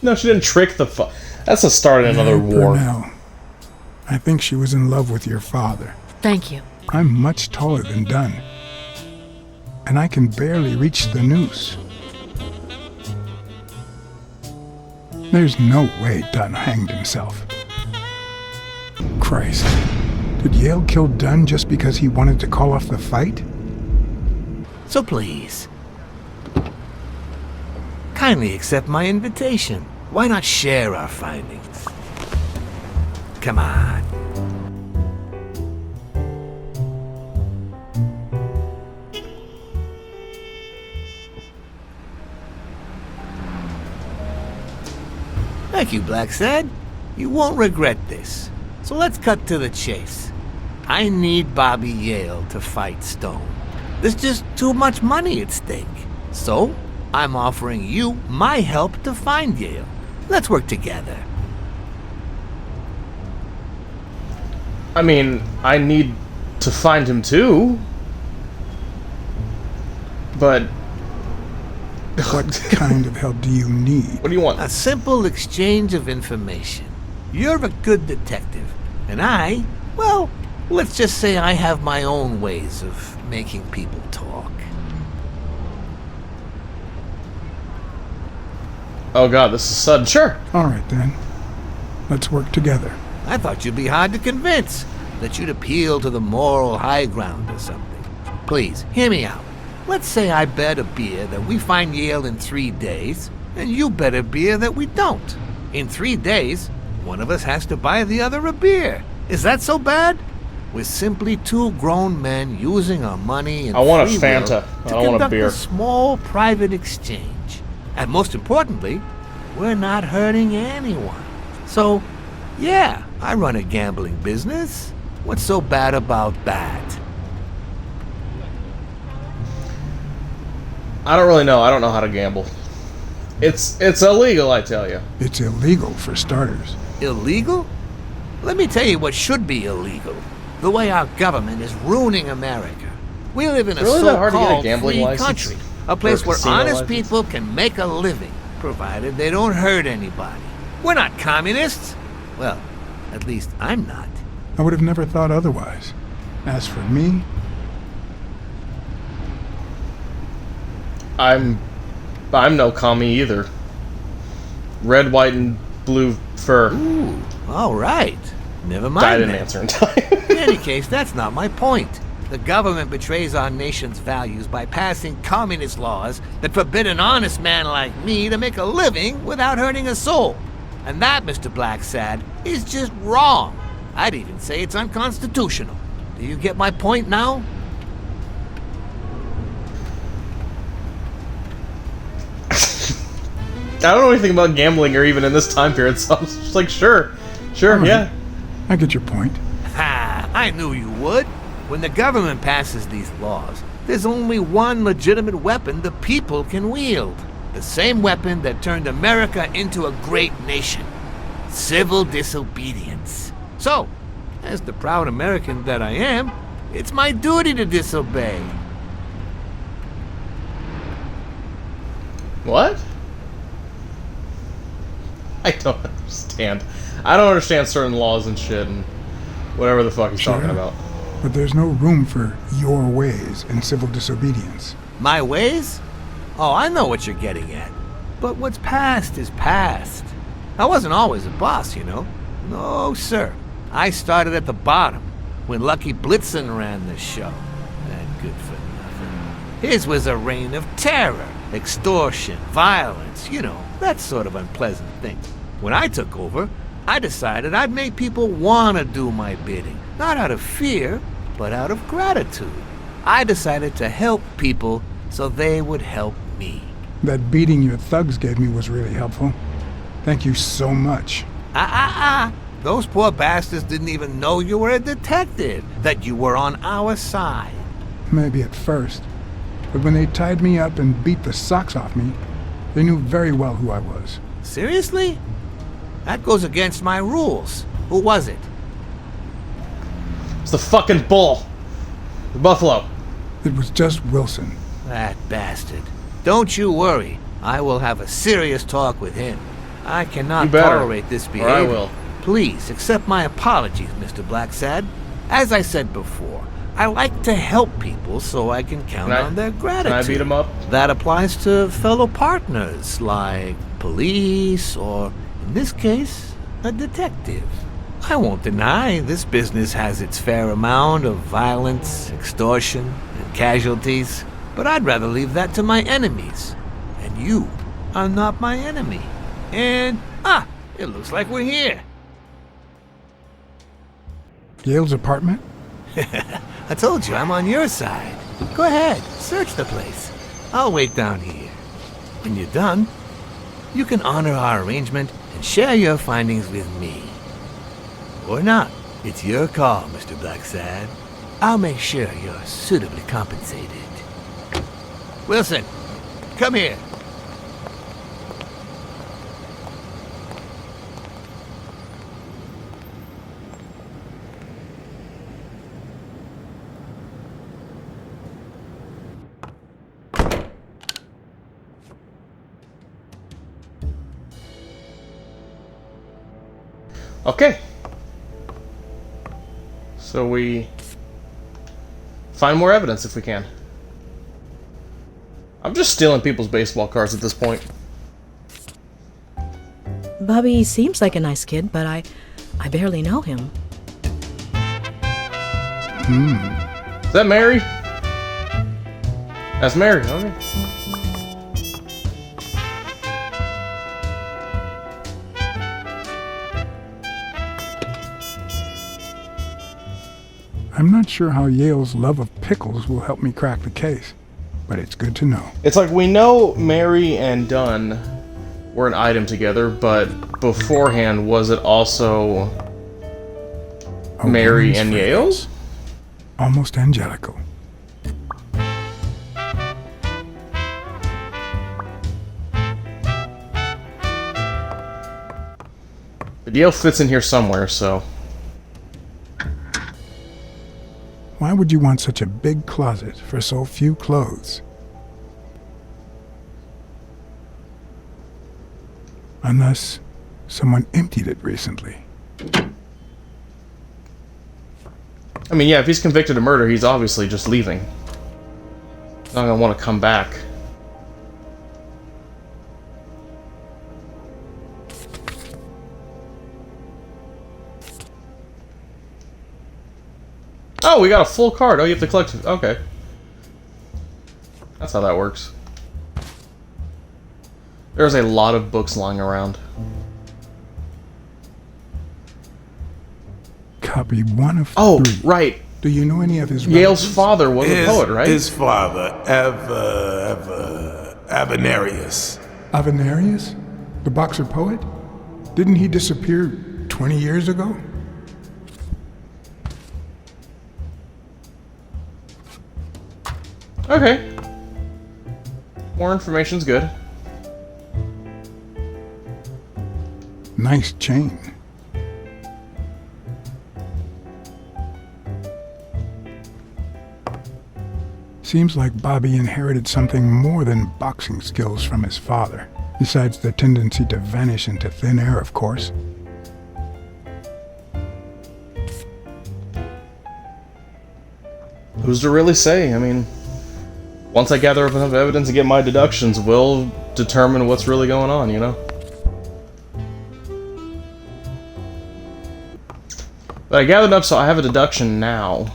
No, she didn't trick the That's the start of another war. Purnell, I think she was in love with your father. Thank you. I'm much taller than Dunn, and I can barely reach the noose. There's no way Dunn hanged himself. Christ, did Yale kill Dunn just because he wanted to call off the fight? So please, kindly accept my invitation. Why not share our findings? Come on. Thank you, Blacksad. You won't regret this. So let's cut to the chase. I need Bobby Yale to fight Stone. There's just too much money at stake. So, I'm offering you my help to find Yale. Let's work together. I mean, I need to find him too. But... What kind of help do you need? What do you want? A simple exchange of information. You're a good detective, and I, well, let's just say I have my own ways of making people talk. Oh god, this is sudden. Sure. All right, then. Let's work together. I thought you'd be hard to convince, that you'd appeal to the moral high ground or something. Please, hear me out. Let's say I bet a beer that we find Yale in 3 days, and you bet a beer that we don't. In 3 days, one of us has to buy the other a beer. Is that so bad? We're simply two grown men using our money and I want a free will Fanta. I to don't want a conduct beer. a small private exchange. And most importantly, we're not hurting anyone. So, yeah, I run a gambling business. What's so bad about that? I don't really know. I don't know how to gamble. It's illegal, I tell you. It's illegal for starters. Illegal? Let me tell you what should be illegal. The way our government is ruining America. We live in a Really that hard to get a so-called gambling free license? country. A place Or a where casino honest license? people can make a living, provided they don't hurt anybody. We're not communists. Well, at least I'm not. I would have never thought otherwise. As for me, I'm no commie either. Red, white, and blue fur. Ooh, all right. Never mind. I didn't then. answer in time. In any case, that's not my point. The government betrays our nation's values by passing communist laws that forbid an honest man like me to make a living without hurting a soul. And that, Mr. Blacksad, is just wrong. I'd even say it's unconstitutional. Do you get my point now? I don't know anything about gambling or even in this time period, so I'm just like, sure, Alright. yeah. I get your point. Ha! I knew you would. When the government passes these laws, there's only one legitimate weapon the people can wield. The same weapon that turned America into a great nation. Civil disobedience. So, as the proud American that I am, it's my duty to disobey. What? I don't understand. I don't understand certain laws and shit and whatever the fuck he's talking about. But there's no room for your ways in civil disobedience. My ways? Oh, I know what you're getting at. But what's past is past. I wasn't always a boss, you know. No, sir. I started at the bottom, when Lucky Blitzen ran the show. That good for nothing. His was a reign of terror, extortion, violence, you know, that sort of unpleasant thing. When I took over, I decided I'd make people want to do my bidding. Not out of fear, but out of gratitude. I decided to help people so they would help me. That beating your thugs gave me was really helpful. Thank you so much. Those poor bastards didn't even know you were a detective, that you were on our side. Maybe at first. But when they tied me up and beat the socks off me, they knew very well who I was. Seriously? That goes against my rules. Who was it? It's the fucking bull. The buffalo. It was just Wilson. That bastard. Don't you worry. I will have a serious talk with him. I cannot You better, tolerate this or behavior. I will. Please accept my apologies, Mr. Blacksad. As I said before, I like to help people so I can count on their gratitude. Can I beat him up? That applies to fellow partners like police or, in this case, a detective. I won't deny this business has its fair amount of violence, extortion, and casualties, but I'd rather leave that to my enemies. And you are not my enemy. And, it looks like we're here. Yale's apartment? I told you I'm on your side. Go ahead, search the place. I'll wait down here. When you're done, you can honor our arrangement and share your findings with me. Or not. It's your call, Mr. Blacksad. I'll make sure you're suitably compensated. Wilson, come here. Okay. So we find more evidence if we can. I'm just stealing people's baseball cards at this point. Bobby seems like a nice kid, but I barely know him. Is that Mary? That's Mary, okay. I'm not sure how Yale's love of pickles will help me crack the case, but it's good to know. It's like we know Mary and Dunn were an item together, but beforehand, was it also A Mary woman's and fragrance. Yale's? Almost angelical. But Yale fits in here somewhere, so... Why would you want such a big closet for so few clothes? Unless someone emptied it recently. I mean, yeah, if he's convicted of murder, he's obviously just leaving. He's not gonna want to come back. Oh, we got a full card. Oh, you have to collect... Okay. That's how that works. There's a lot of books lying around. Copy 1 of 3. Oh, right. Do you know any of his Yale's relatives? father was a poet, right? His father, Avenarius. Avenarius? The boxer poet? Didn't he disappear 20 years ago? Okay. More information's good. Nice chain. Seems like Bobby inherited something more than boxing skills from his father, besides the tendency to vanish into thin air, of course. Who's to really say? I mean, once I gather up enough evidence and get my deductions, we'll determine what's really going on, you know? But I gathered up, so I have a deduction now.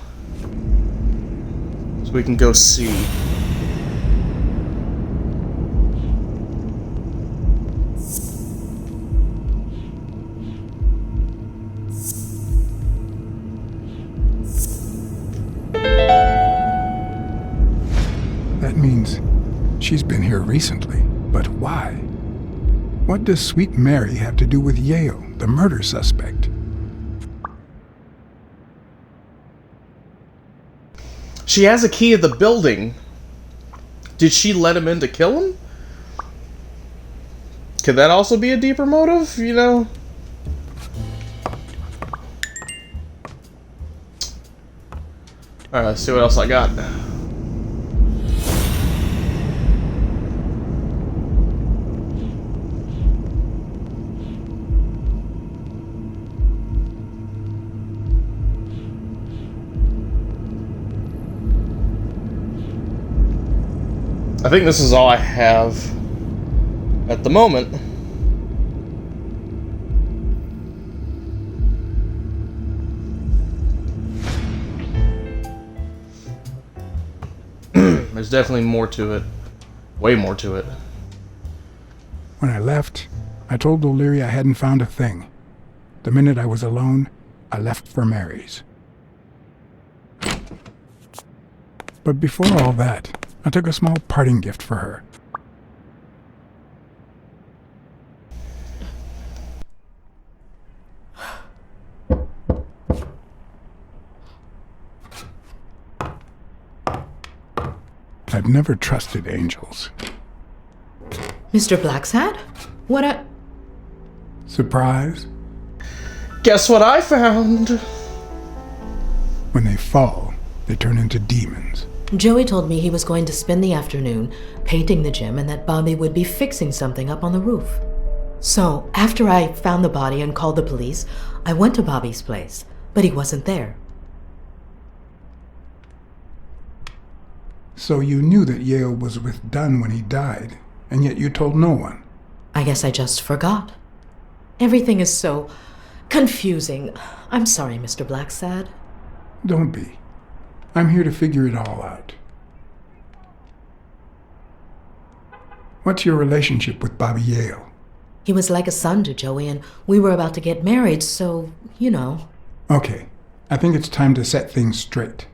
So we can go see. That means she's been here recently, but why? What does Sweet Mary have to do with Yale, the murder suspect? She has a key to the building. Did she let him in to kill him? Could that also be a deeper motive, you know? Alright, let's see what else I got. I think this is all I have at the moment. There's definitely more to it. Way more to it. When I left, I told O'Leary I hadn't found a thing. The minute I was alone, I left for Mary's. But before all that, I took a small parting gift for her. I've never trusted angels. Mr. Blacksad? What a... Surprise? Guess what I found? When they fall, they turn into demons. Joey told me he was going to spend the afternoon painting the gym and that Bobby would be fixing something up on the roof. So, after I found the body and called the police, I went to Bobby's place, but he wasn't there. So you knew that Yale was with Dunn when he died, and yet you told no one. I guess I just forgot. Everything is so confusing. I'm sorry, Mr. Blacksad. Don't be. I'm here to figure it all out. What's your relationship with Bobby Yale? He was like a son to Joey, and we were about to get married, so, you know. Okay, I think it's time to set things straight.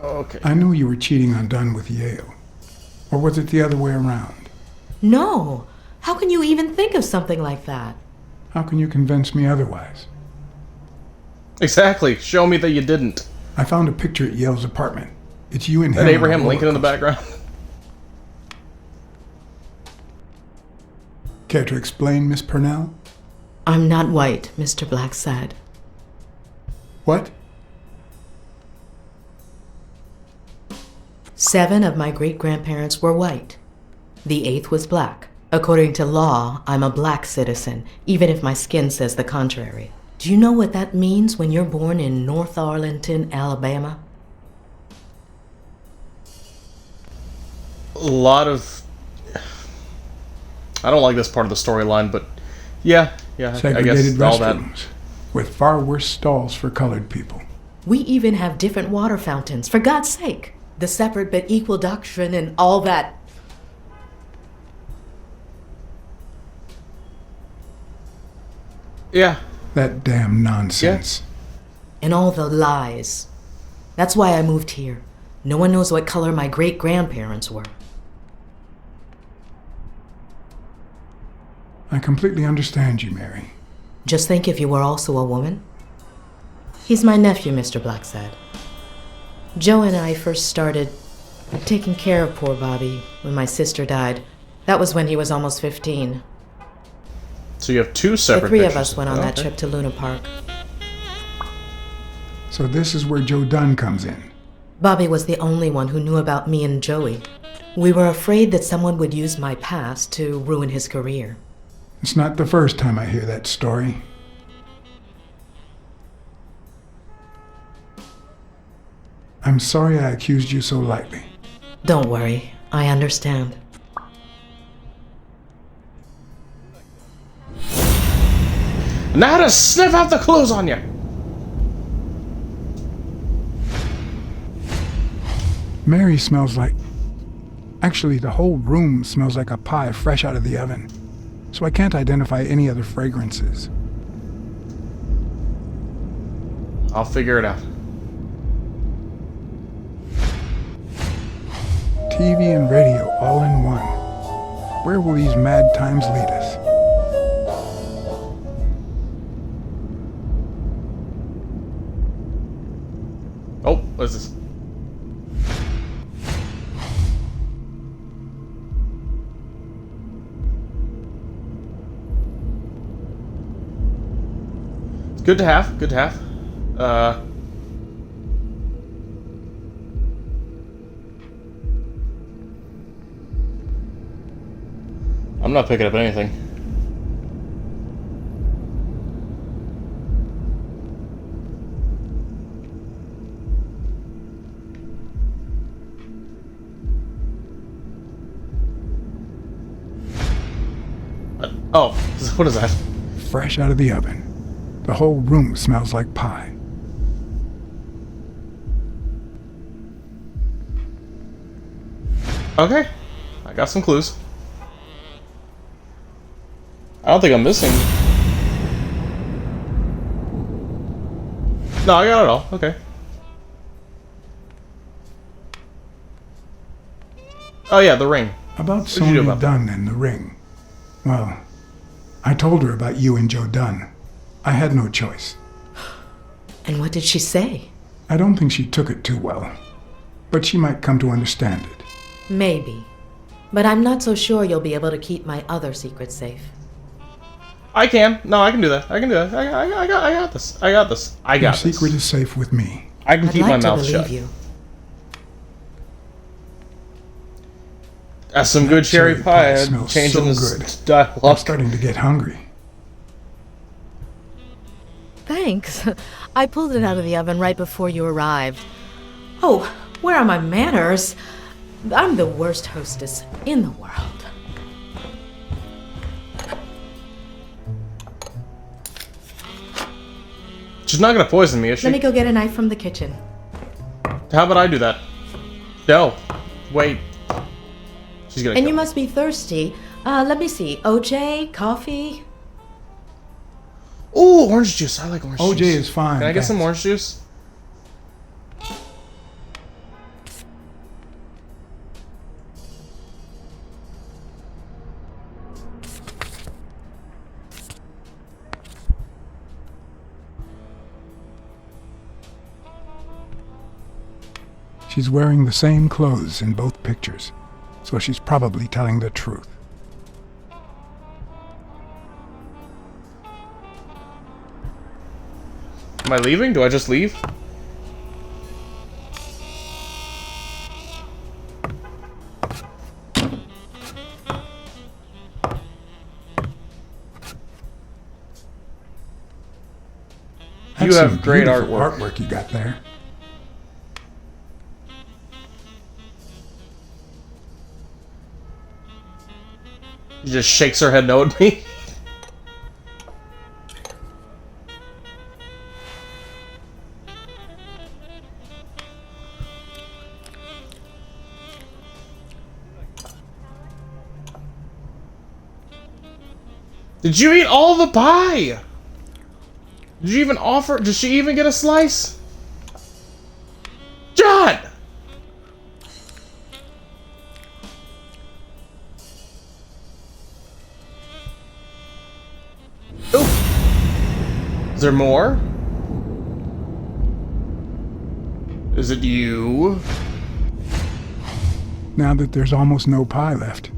Okay. I knew you were cheating on Dunn with Yale. Or was it the other way around? No. How can you even think of something like that? How can you convince me otherwise? Exactly. Show me that you didn't. I found a picture at Yale's apartment. It's you and him. And on a Abraham roller Lincoln in the coaster. background. Care to explain, Miss Purnell? I'm not white, Mr. Blacksad. What? 7 of my great-grandparents were white. The 8th was black. According to law, I'm a black citizen, even if my skin says the contrary. Do you know what that means when you're born in North Arlington, Alabama? A lot of... I don't like this part of the storyline, but yeah, I guess Segregated all that. restrooms, with far worse stalls for colored people. We even have different water fountains, for God's sake. The separate but equal doctrine and all that. Yeah. That damn nonsense. And all the lies. That's why I moved here. No one knows what color my great-grandparents were. I completely understand you, Mary. Just think if you were also a woman. He's my nephew, Mr. Blacksad. Joe and I first started taking care of poor Bobby when my sister died. That was when he was almost 15. So you have 2 separate The 3 of pictures. us went on that Okay. trip to Luna Park. So this is where Joe Dunn comes in. Bobby was the only one who knew about me and Joey. We were afraid that someone would use my past to ruin his career. It's not the first time I hear that story. I'm sorry I accused you so lightly. Don't worry, I understand. Now to sniff out the clues on you. Mary smells like... Actually, the whole room smells like a pie fresh out of the oven. So I can't identify any other fragrances. I'll figure it out. TV and radio all in one. Where will these mad times lead us? Oh, what's this? It's good to have. Good to have. I'm not picking up anything. Oh, what is that? Fresh out of the oven. The whole room smells like pie. Okay, I got some clues. I don't think I'm missing. No, I got it all. Okay. Oh yeah, the ring. About What'd you do Sonia about that? Dunn and the ring. Well, I told her about you and Joe Dunn. I had no choice. And what did she say? I don't think she took it too well, but she might come to understand it. Maybe. But I'm not so sure you'll be able to keep my other secrets safe. I can. No, I can do that. I can do that. I got this. I got this. I got Your this. secret is safe with me. I can I'd keep like my to mouth believe shut. you. That's some good cherry cherry pie. pie I'm smells changing so this good. dialogue. I'm starting to get hungry. Thanks. I pulled it out of the oven right before you arrived. Oh, where are my manners? I'm the worst hostess in the world. She's not gonna poison me, is she? Let me go get a knife from the kitchen. How about I do that? No. Wait. She's gonna And kill you me. must be thirsty. Let me see. OJ? Coffee? Ooh, orange juice. I like orange OJ juice. is fine. Can I get some thanks. orange juice? She's wearing the same clothes in both pictures, so she's probably telling the truth. Am I leaving? Do I just leave? You That's have some great beautiful artwork. you got there. She just shakes her head no at me. Did you eat all the pie? Did you even offer? Did she even get a slice? John! Oh. Is there more? Is it you? Now that there's almost no pie left,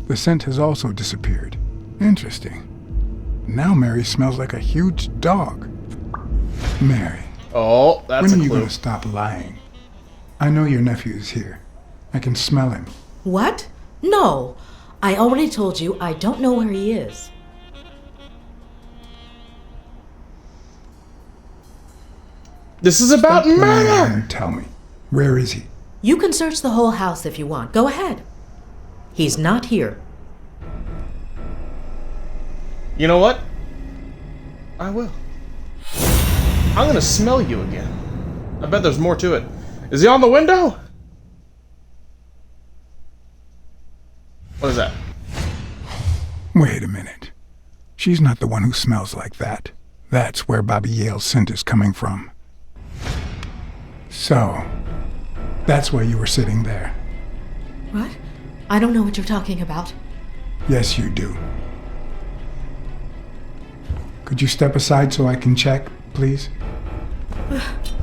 the scent has also disappeared. Interesting. Now Mary smells like a huge dog. Mary, Oh, that's when a are you clue. going to stop lying? I know your nephew is here. I can smell him. What? No. I already told you I don't know where he is. This is about Stop lying murder! and tell me, where is he? You can search the whole house if you want. Go ahead. He's not here. You know what? I will. I'm gonna smell you again. I bet there's more to it. Is he on the window? What is that? Wait a minute. She's not the one who smells like that. That's where Bobby Yale's scent is coming from. So, that's why you were sitting there. What? I don't know what you're talking about. Yes, you do. Could you step aside so I can check, please?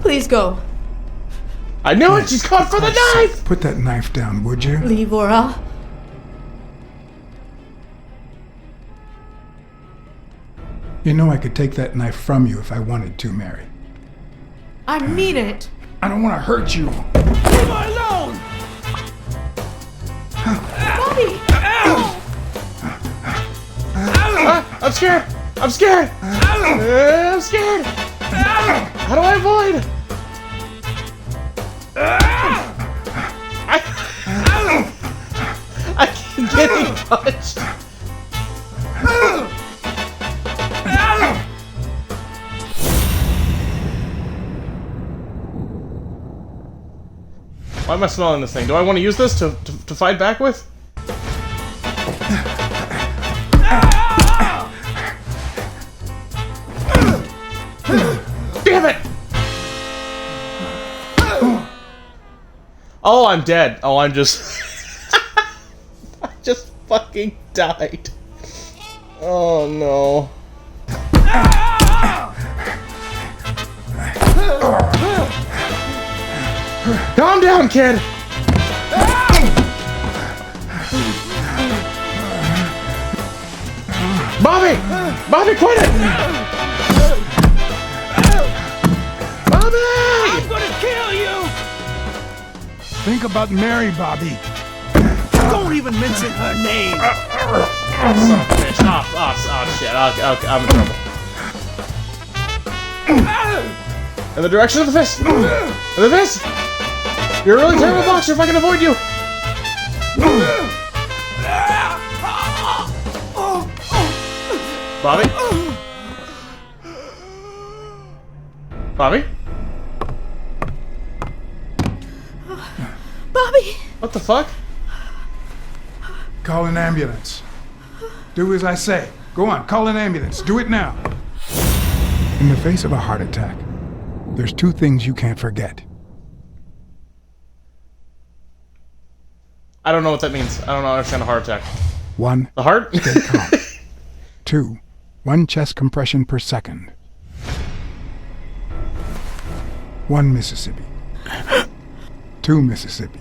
Please go. I knew it! She's caught for the knife! Put that knife down, would you? Leave, Ora. You know I could take that knife from you if I wanted to, Mary. I mean it. I don't want to hurt you. Leave her alone! Bobby! I'm scared! I'm scared! I'm scared! How do I avoid? I keep getting punched. Why am I smelling this thing? Do I want to use this to fight back with? Damn it! Oh, I'm dead. Oh, I'm just... I just fucking died. Oh, no. Calm down, kid! Bobby! Bobby, quit it! Bobby! I'm gonna kill you! Think about Mary, Bobby. Don't even mention her name! Son of a bitch. Oh, shit. Okay, I'm in trouble. In the direction of the fist! In the fist! You're a really terrible boxer if I can avoid you! Bobby? Bobby? Bobby! What the fuck? Call an ambulance. Do as I say. Go on, call an ambulance. Do it now. In the face of a heart attack, there's two things you can't forget. I don't know what that means. I don't understand a heart attack. One, The heart? stay calm. Two, 1 chest compression per second. 1 Mississippi. 2 Mississippi.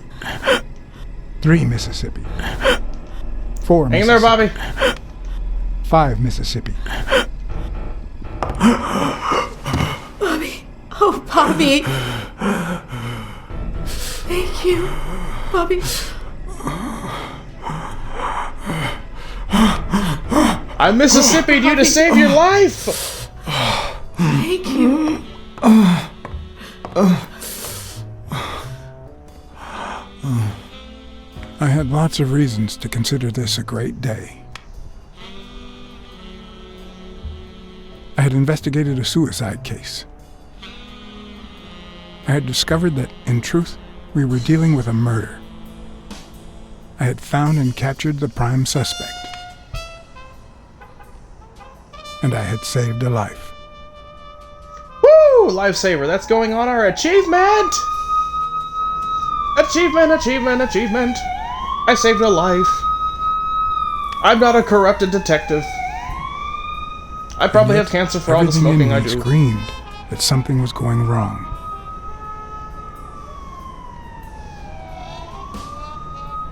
3 Mississippi. 4 Hang in Mississippi. there, Bobby. 5 Mississippi. Bobby! Oh, Bobby! Thank you, Bobby. I Mississippi'd you to save your life! Thank you. I had lots of reasons to consider this a great day. I had investigated a suicide case. I had discovered that, in truth, we were dealing with a murder. I had found and captured the prime suspect. And I had saved a life. Woo! Lifesaver. That's going on our achievement! Achievement, achievement, achievement. I saved a life. I'm not a corrupted detective. I probably have cancer for all the Everything in smoking I me do. screamed that something was going wrong.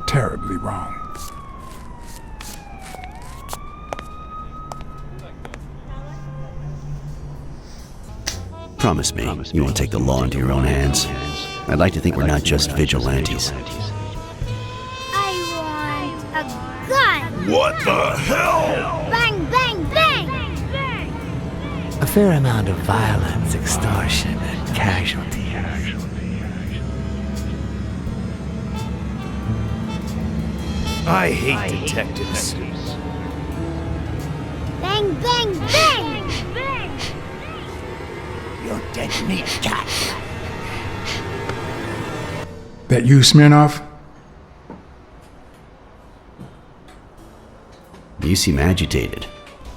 Terribly wrong. Promise me you won't take the law into your own hands. I'd like to think we're not just vigilantes. I want a gun! What the hell? Bang, bang, bang! A fair amount of violence, extortion, and casualty. I hate detectives. Bang, bang, bang! You're dead meat, cat. That you, Smirnoff? You seem agitated.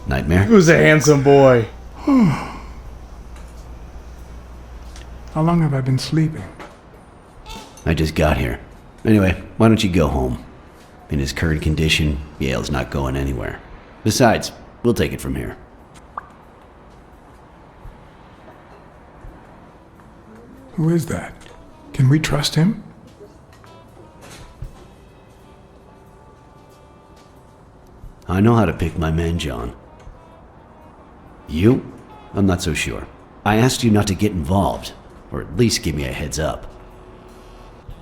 Nightmare? Who's a handsome boy? How long have I been sleeping? I just got here. Anyway, why don't you go home? In his current condition, Yale's not going anywhere. Besides, we'll take it from here. Who is that? Can we trust him? I know how to pick my men, John. You? I'm not so sure. I asked you not to get involved, or at least give me a heads up.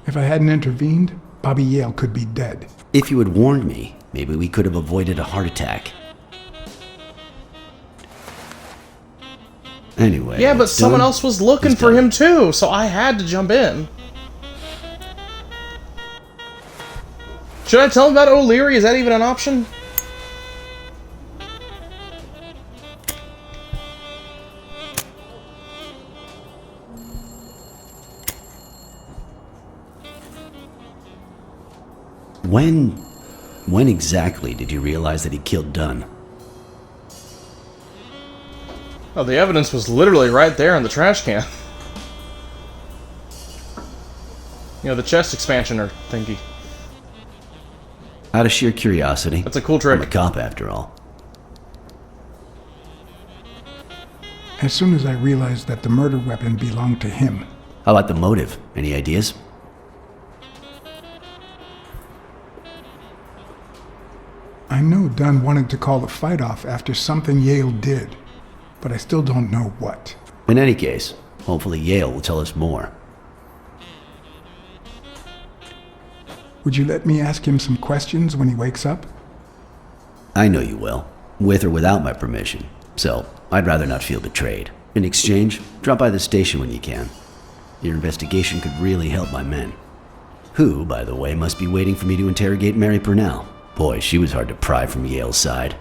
If I hadn't intervened, Bobby Yale could be dead. If you had warned me, maybe we could have avoided a heart attack. Anyway. Yeah, but it's someone done. else was looking He's for done. him too, so I had to jump in. Should I tell him about O'Leary? Is that even an option? When exactly did you realize that he killed Dunn? Oh, the evidence was literally right there in the trash can. You know, the chest expansioner thingy. Out of sheer curiosity. That's a cool trick. I'm a cop, after all. As soon as I realized that the murder weapon belonged to him. How about the motive? Any ideas? I know Dunn wanted to call the fight off after something Yale did, but I still don't know what. In any case, hopefully Yale will tell us more. Would you let me ask him some questions when he wakes up? I know you will, with or without my permission, so I'd rather not feel betrayed. In exchange, drop by the station when you can. Your investigation could really help my men. Who, by the way, must be waiting for me to interrogate Mary Purnell. Boy, she was hard to pry from Yale's side.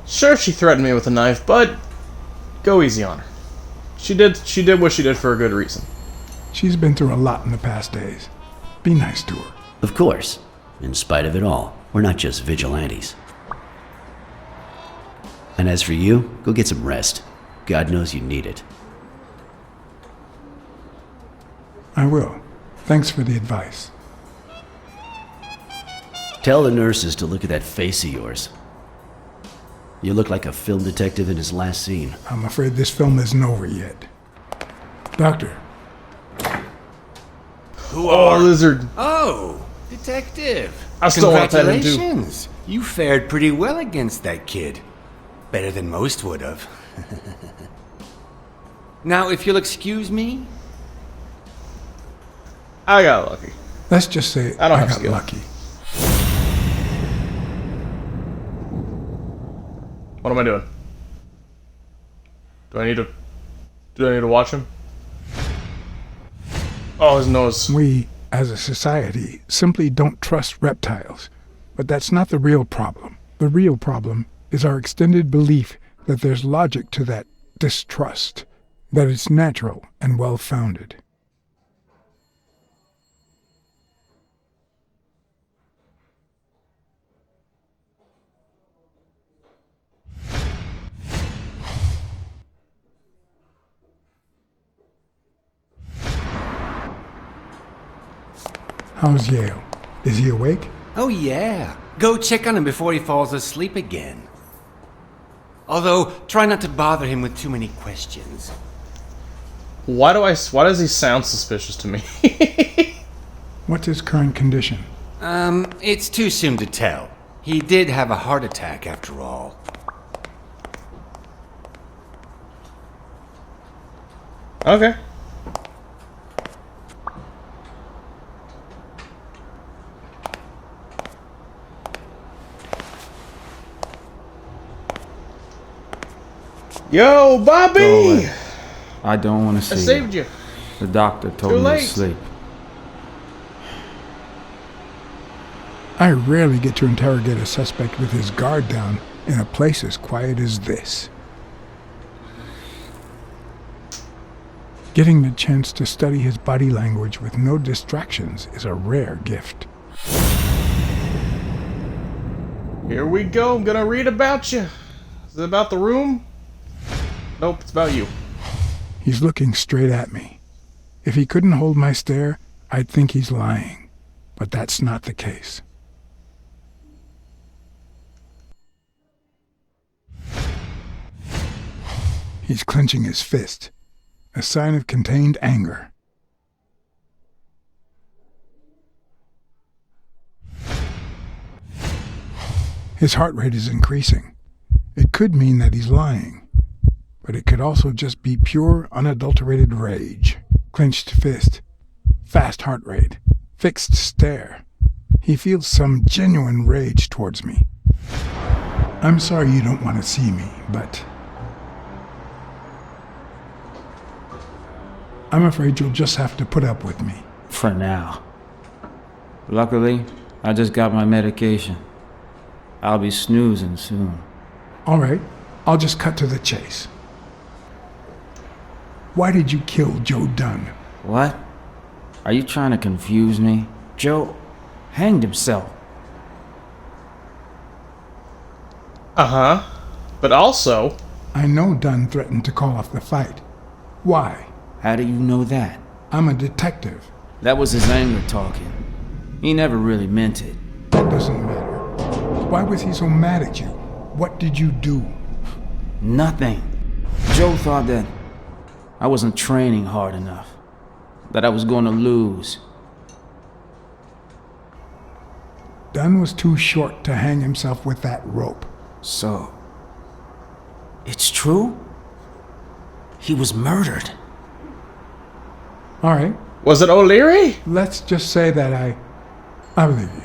Sure, she threatened me with a knife, but go easy on her. She did what she did for a good reason. She's been through a lot in the past days. Be nice to her. Of course. In spite of it all, we're not just vigilantes. And as for you, go get some rest. God knows you need it. I will. Thanks for the advice. Tell the nurses to look at that face of yours. You look like a film detective in his last scene. I'm afraid this film isn't over yet. Doctor. Oh, lizard. Oh, detective. I still want to pet him too. Congratulations. You fared pretty well against that kid. Better than most would have. Now, if you'll excuse me. I got lucky. Let's just say I don't have got skill. lucky. What am I doing? Do I need to watch him? Oh, his nose. We, as a society, simply don't trust reptiles. But that's not the real problem. The real problem is our extended belief that there's logic to that distrust, that it's natural and well-founded. How's Yale? Is he awake? Oh, yeah. Go check on him before he falls asleep again. Although, try not to bother him with too many questions. Why does he sound suspicious to me? What's his current condition? It's too soon to tell. He did have a heart attack after all. Okay. Yo, Go Bobby! away. I don't want to see I saved you. The doctor told Too me late. to sleep. I rarely get to interrogate a suspect with his guard down in a place as quiet as this. Getting the chance to study his body language with no distractions is a rare gift. Here we go. I'm gonna read about you. Is it about the room? Nope, it's about you. He's looking straight at me. If he couldn't hold my stare, I'd think he's lying. But that's not the case. He's clenching his fist, a sign of contained anger. His heart rate is increasing. It could mean that he's lying. But it could also just be pure, unadulterated rage. Clenched fist, fast heart rate, fixed stare. He feels some genuine rage towards me. I'm sorry you don't want to see me, but I'm afraid you'll just have to put up with me. For now. Luckily, I just got my medication. I'll be snoozing soon. All right, I'll just cut to the chase. Why did you kill Joe Dunn? What? Are you trying to confuse me? Joe hanged himself. Uh-huh. But also... I know Dunn threatened to call off the fight. Why? How do you know that? I'm a detective. That was his anger talking. He never really meant it. That doesn't matter. Why was he so mad at you? What did you do? Nothing. Joe thought that I wasn't training hard enough. That I was going to lose. Dunn was too short to hang himself with that rope. So, it's true? He was murdered. All right. Was it O'Leary? Let's just say that I believe you.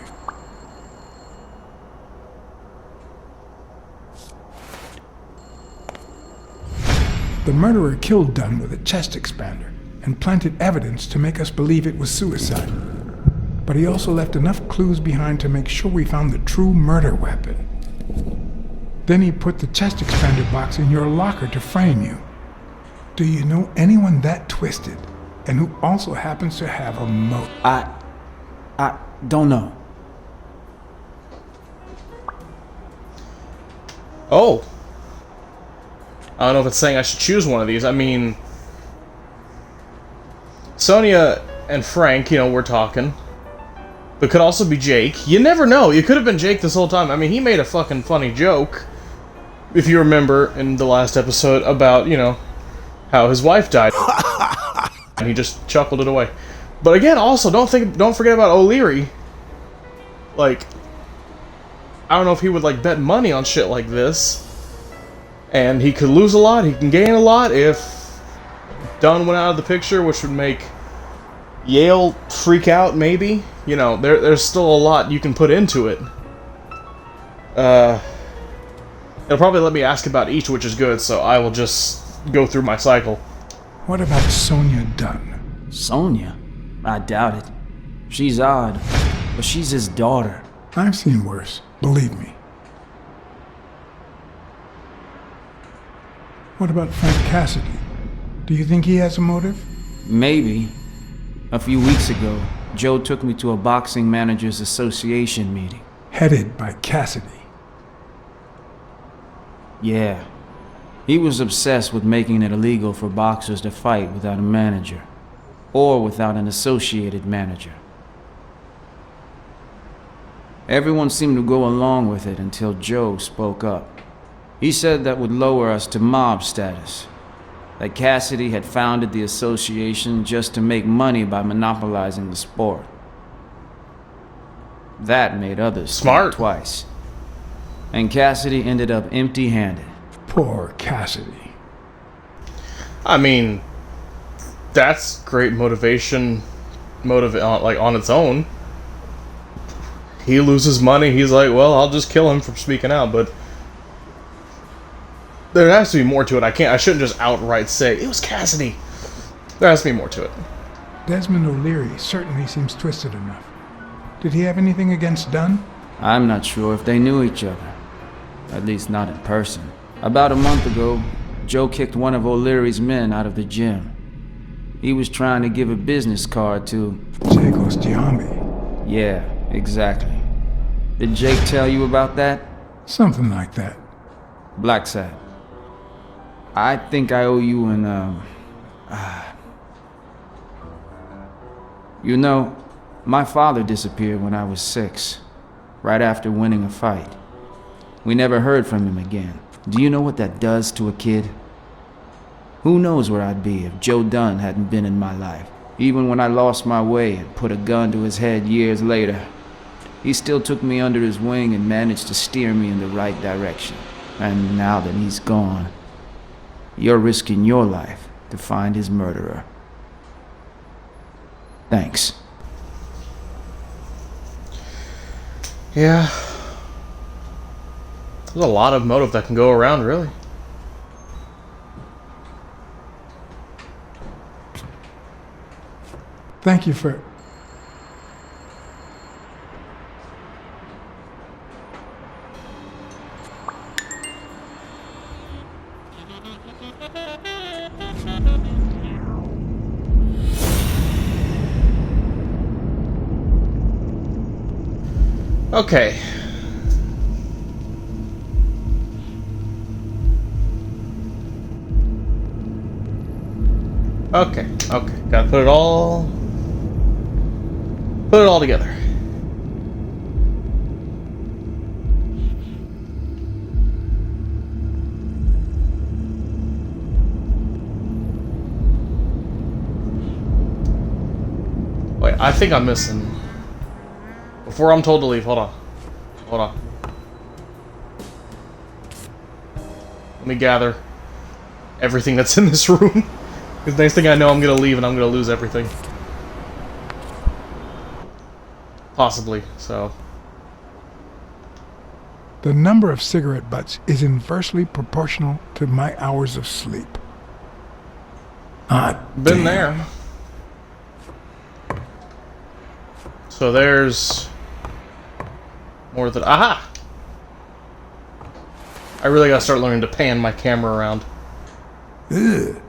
The murderer killed Dunn with a chest expander and planted evidence to make us believe it was suicide. But he also left enough clues behind to make sure we found the true murder weapon. Then he put the chest expander box in your locker to frame you. Do you know anyone that twisted and who also happens to have a motive? I don't know. Oh. I don't know if it's saying I should choose one of these. I mean... Sonia and Frank, you know, we're talking. But could also be Jake. You never know. You could have been Jake this whole time. I mean, he made a fucking funny joke. If you remember in the last episode about, you know, how his wife died. And he just chuckled it away. But again, also, don't forget about O'Leary. Like, I don't know if he would, like, bet money on shit like this. And he could lose a lot, he can gain a lot if Dunn went out of the picture, which would make Yale freak out, maybe. You know, there's still a lot you can put into it. It'll probably let me ask about each, which is good, so I will just go through my cycle. What about Sonia Dunn? Sonia? I doubt it. She's odd, but she's his daughter. I've seen worse, believe me. What about Frank Cassidy? Do you think he has a motive? Maybe. A few weeks ago, Joe took me to a boxing managers association meeting. Headed by Cassidy. Yeah. He was obsessed with making it illegal for boxers to fight without a manager. Or without an associated manager. Everyone seemed to go along with it until Joe spoke up. He said that would lower us to mob status. That Cassidy had founded the association just to make money by monopolizing the sport. That made others smart twice. And Cassidy ended up empty-handed. Poor Cassidy. I mean, that's great motivation, on its own. He loses money, he's like, well, I'll just kill him for speaking out, but there has to be more to it. I shouldn't just outright say, it was Cassidy. There has to be more to it. Desmond O'Leary certainly seems twisted enough. Did he have anything against Dunn? I'm not sure if they knew each other. At least not in person. About a month ago, Joe kicked one of O'Leary's men out of the gym. He was trying to give a business card to... Jake Giambi. Yeah, exactly. Did Jake tell you about that? Something like that. Blacksad. I think I owe you an, You know, my father disappeared when I was 6, right after winning a fight. We never heard from him again. Do you know what that does to a kid? Who knows where I'd be if Joe Dunn hadn't been in my life. Even when I lost my way and put a gun to his head years later, he still took me under his wing and managed to steer me in the right direction. And now that he's gone, you're risking your life to find his murderer. Thanks. Yeah. There's a lot of motive that can go around, really. Thank you for... Okay. Okay, okay. Gotta put it all together. Wait, I think I'm missing. Before I'm told to leave, hold on. Hold on. Let me gather everything that's in this room. Because next thing I know, I'm gonna leave and I'm gonna lose everything. Possibly, so. The number of cigarette butts is inversely proportional to my hours of sleep. Been there. So there's more than... Aha! I really gotta start learning to pan my camera around. Ugh.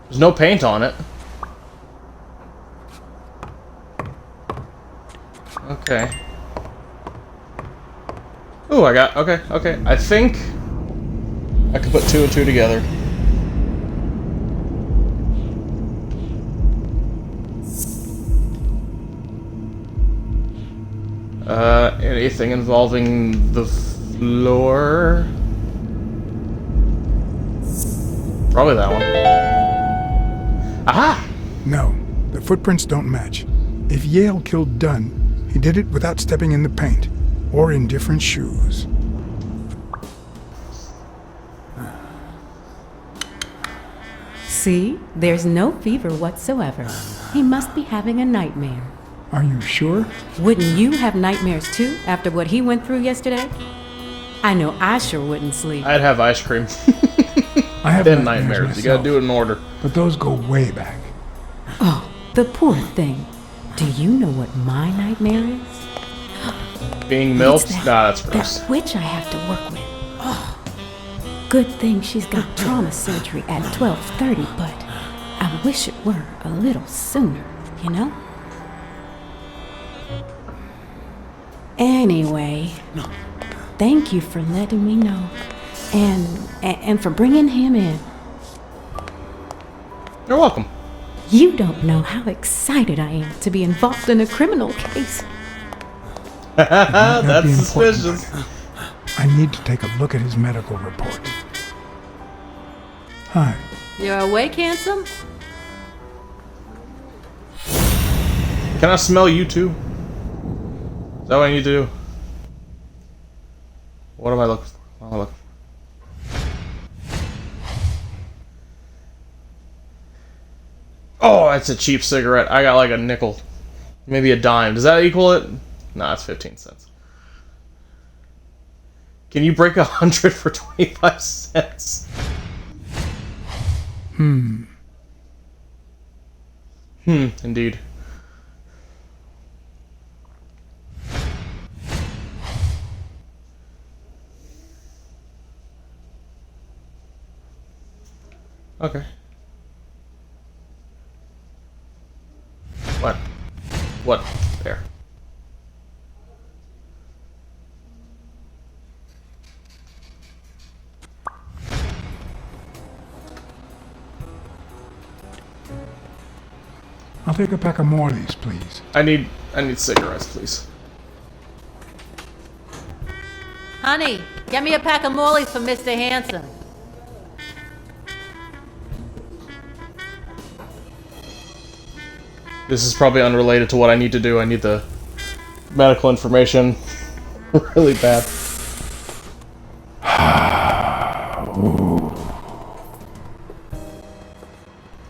There's no paint on it. Okay. Ooh, I got... Okay, okay. I think I could put 2 and 2 together. Anything involving the floor? Probably that one. Aha! No, the footprints don't match. If Yale killed Dunn, he did it without stepping in the paint, or in different shoes. See? There's no fever whatsoever. He must be having a nightmare. Are you sure? Wouldn't you have nightmares too, after what he went through yesterday? I know I sure wouldn't sleep. I'd have ice cream. I have Then nightmares. You gotta do it in order. But those go way back. Oh, the poor thing. Do you know what my nightmare is? Being milked? It's Nah, that's gross. that witch I have to work with. Oh, good thing she's got trauma surgery at 12:30, but I wish it were a little sooner, you know? Anyway, thank you for letting me know, and for bringing him in. You're welcome. You don't know how excited I am to be involved in a criminal case. That's be important, suspicious. but I need to take a look at his medical report. Hi. You're awake, handsome? Can I smell you too? Is that what I need to do? What am I looking for? What am I looking for? Oh, that's a cheap cigarette. I got like a nickel. Maybe a dime. Does that equal it? Nah, it's 15 cents. Can you break 100 for 25 cents? Indeed. Okay. What? What? There. I'll take a pack of more of these, please. I need cigarettes, please. Honey, get me a pack of Morleys for Mr. Hanson. This is probably unrelated to what I need to do. I need the medical information really bad.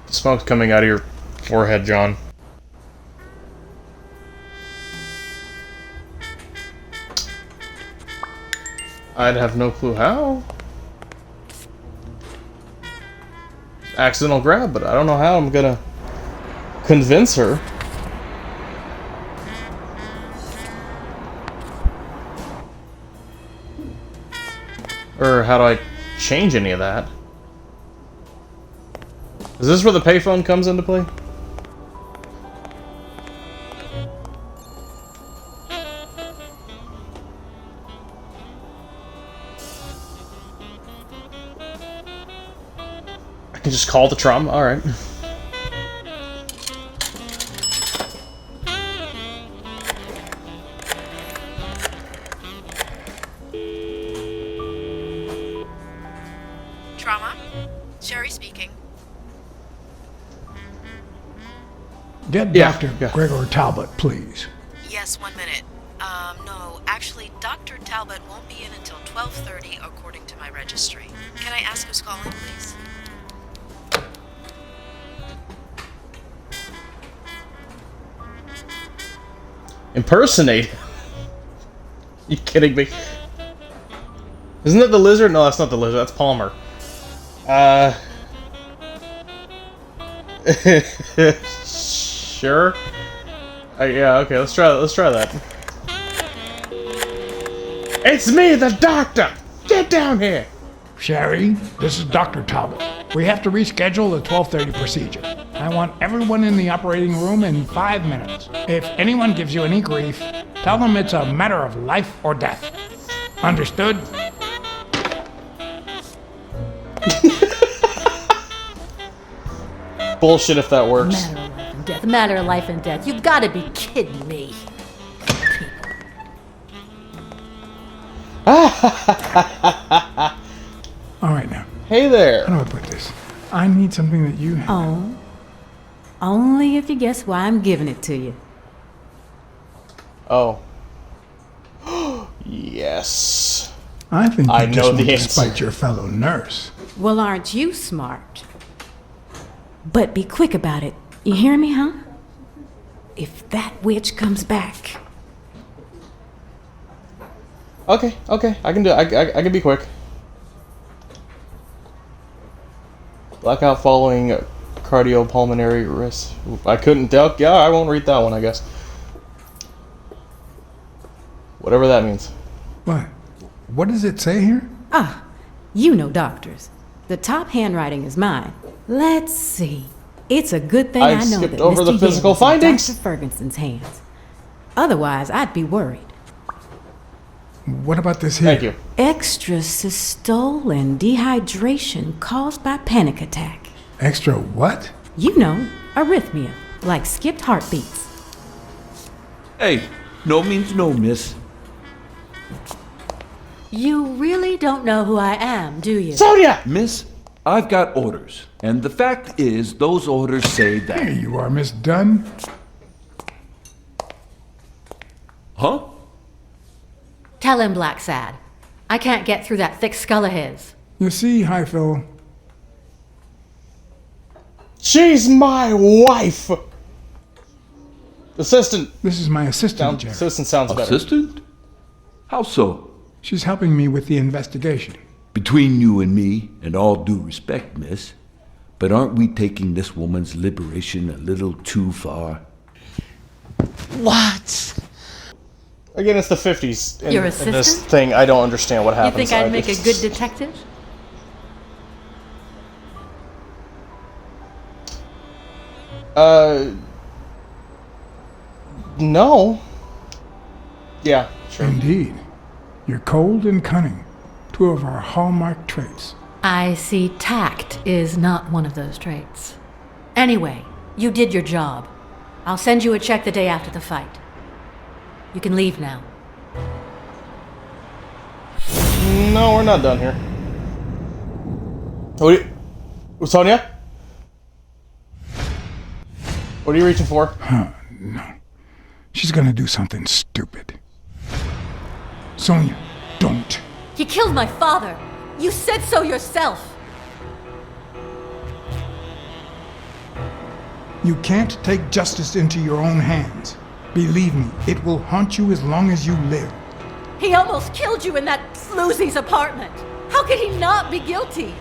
Smoke's coming out of your forehead, John. I'd have no clue how. Accidental grab, but I don't know how I'm gonna convince her. Or how do I change any of that? Is this where the payphone comes into play? just call the trauma? Alright. Trauma? Sherry speaking. Get Yeah, Dr. yeah. Gregor Talbot, please. Yes, 1 minute. No, actually, Dr. Talbot won't be in until 12:30, according to my registry. Can I ask who's calling, please? Impersonate? You kidding me? Isn't that the lizard? No, that's not the lizard. That's Palmer. Sure. Yeah. Okay. Let's try that. It's me, the doctor. Get down here. Sherry, this is Dr. Talbot. We have to reschedule the 12:30 procedure. I want everyone in the operating room in 5 minutes. If anyone gives you any grief, tell them it's a matter of life or death. Understood? Bullshit if that works. Matter of life and death. Matter of life and death. You've got to be kidding me. All right now. Hey there. How do I put this? I need something that you have. Oh. Only if you guess why I'm giving it to you. Oh. Yes. I think you I just know want the to answer. spite your fellow nurse. Well, aren't you smart? But be quick about it. You hear me, huh? If that witch comes back. Okay. I can do it. I can be quick. Blackout following cardiopulmonary risk. I couldn't tell. Yeah, I won't read that one, I guess. Whatever that means. What? What does it say here? Ah, you know doctors. The top handwriting is mine. Let's see. It's a good thing I know skipped that over Mr. the physical Yale's in findings. Dr. Ferguson's hands. Otherwise, I'd be worried. What about this here? Thank you. Extrasystole and dehydration caused by panic attack. Extra what? You know, arrhythmia, like skipped heartbeats. Hey, no means no, miss. You really don't know who I am, do you? Sonia! Miss, I've got orders. And the fact is, those orders say Here that... you are, Miss Dunn. Huh? Tell him, Blacksad. I can't get through that thick skull of his. You see, Highfill, She's my wife! Assistant. this is my assistant, Jerry. Assistant sounds better. Assistant? How so? She's helping me with the investigation. Between you and me, and all due respect, miss, but aren't we taking this woman's liberation a little too far? What? Again, it's the 50s. In, Your in this assistant? thing, I don't understand what You happens. think I'd make a good detective? No. Yeah, sure. Indeed. You're cold and cunning. Two of our hallmark traits. I see tact is not one of those traits. Anyway, you did your job. I'll send you a check the day after the fight. You can leave now. No, we're not done here. What are you... Sonia? What are you reaching for? No. She's gonna do something stupid. Sonia, don't. He killed my father. You said so yourself. You can't take justice into your own hands. Believe me, it will haunt you as long as you live. He almost killed you in that floozy's apartment. How could he not be guilty?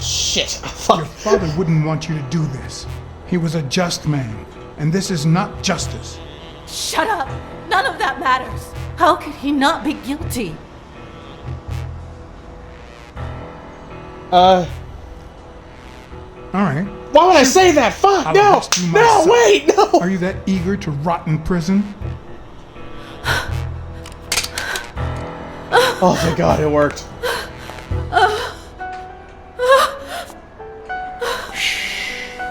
Shit. Fuck. Your father wouldn't want you to do this. He was a just man, and this is not justice. Shut up. None of that matters. How could he not be guilty? All right. Why would I say that? Fuck! I'll No! arrest you No! myself. Wait! No! Are you that eager to rot in prison? Oh, thank God, it worked.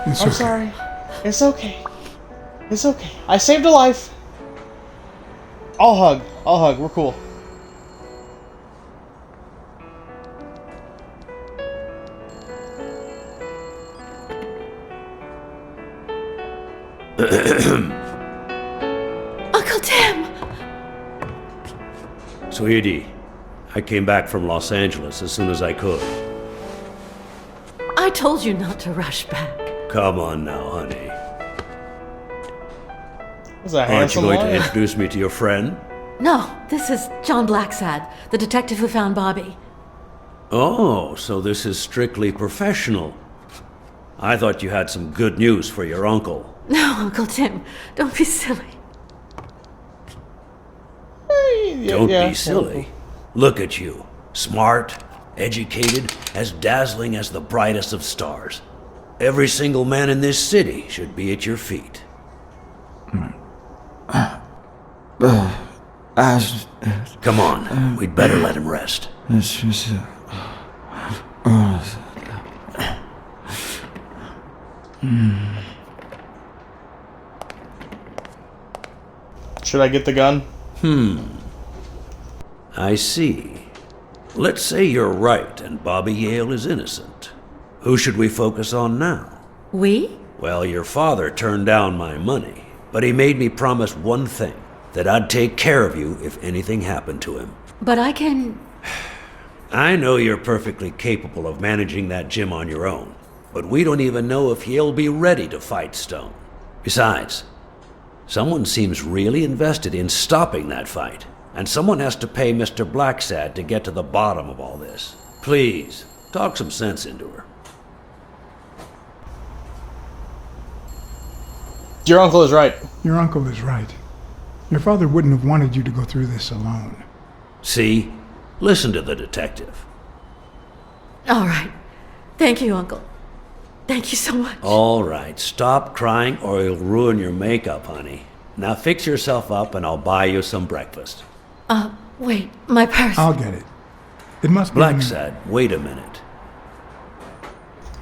It's I'm okay. sorry. It's okay. It's okay. I saved a life. I'll hug. I'll hug. We're cool. Uncle Tim! Sweetie, I came back from Los Angeles as soon as I could. I told you not to rush back. Come on now, honey. Is that a Aren't you handsome going to lawyer? introduce me to your friend? No, this is John Blacksad, the detective who found Bobby. Oh, so this is strictly professional. I thought you had some good news for your uncle. No, Uncle Tim, don't be silly. Don't be silly. Look at you. Smart, educated, as dazzling as the brightest of stars. Every single man in this city should be at your feet. Come on, we'd better let him rest. Should I get the gun? I see. Let's say you're right and Bobby Yale is innocent. Who should we focus on now? We? Well, your father turned down my money, but he made me promise one thing, that I'd take care of you if anything happened to him. But I can... I know you're perfectly capable of managing that gym on your own, but we don't even know if he'll be ready to fight Stone. Besides, someone seems really invested in stopping that fight, and someone has to pay Mr. Blacksad to get to the bottom of all this. Please, talk some sense into her. Your uncle is right. Your uncle is right. Your father wouldn't have wanted you to go through this alone. See? Listen to the detective. All right. Thank you, Uncle. Thank you so much. All right, stop crying or you'll ruin your makeup, honey. Now fix yourself up and I'll buy you some breakfast. Wait, my purse. I'll get it. It must be... Blacksad, wait a minute.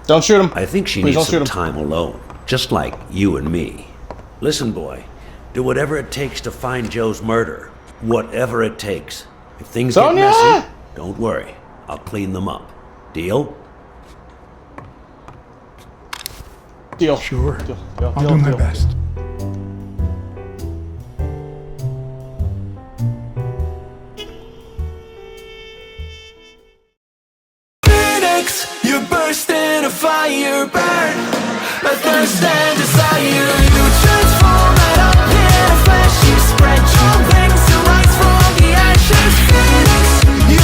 Don't shoot him. I think she Please needs don't shoot some him. time alone, just like you and me. Listen, boy, do whatever it takes to find Joe's murder. Whatever it takes. If things Sonia! get messy, don't worry. I'll clean them up. Deal? Deal. Sure. Deal. I'll do my best. Phoenix, you burst in a fire burn. A thirst and desire. You transform right up in a flash. You spread your wings to rise from the ashes. Phoenix, you